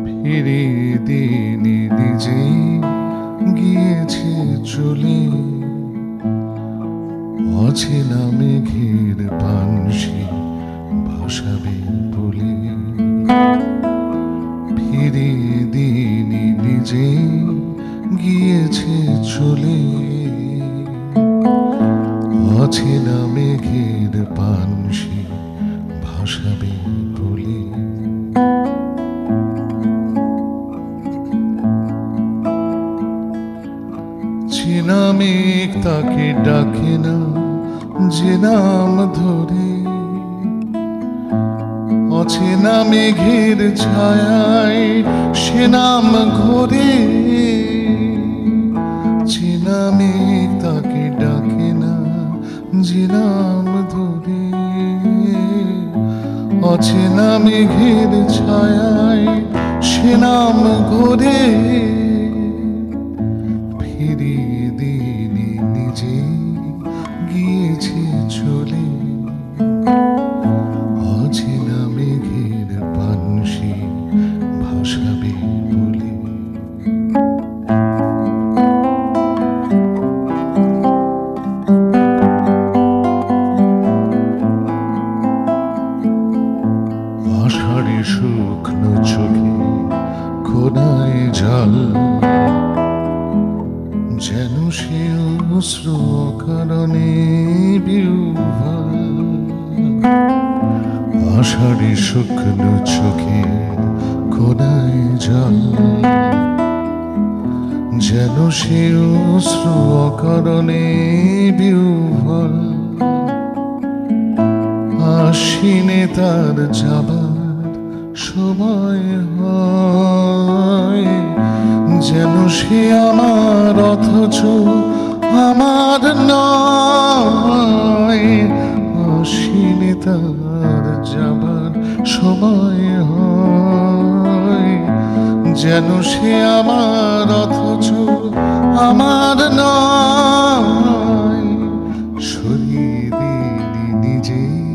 ফিরে দিনে নিজেই গিয়েছে চলে, অচেনা মেঘের পানসি ভাসাবে বলে। ফিরে দিনে নিজেই গিয়েছে চলে, অচেনা মেঘের পানসি ভাসাবে বলে। চেনা মেঘ তাকে ডাকে না যে নাম ধরে, অচেনা মেঘের ছায়ায় সে নাম ঘোরে। চেনা মেঘ তাকে ডাকে না যে নাম ধরে, অচেনা মেঘের ছায়ায় সে নাম ঘোরে। ফিরিয়ে দিনে নিজেই গিয়েছে চলে, অচেনা মেঘের পানসি ভাসাবে বলে। আষাঢ়ে শুকনো চোখে কোনায় জল, যেন সে অশ্রু অকারণে বিহ্বল। আষাঢ়ে শুকনো চোখে কোনায় জল, যেন সে অশ্রু অকারণে বিহ্বল। আশ্বিনে তার যাবার সময় হয়, যেন সে আমার অথচ আমার নয়। আশ্বিনে তার যাবার সময় হয়, যেন সে আমার অথচ আমার নয়। সরিয়ে দিলি নিজেই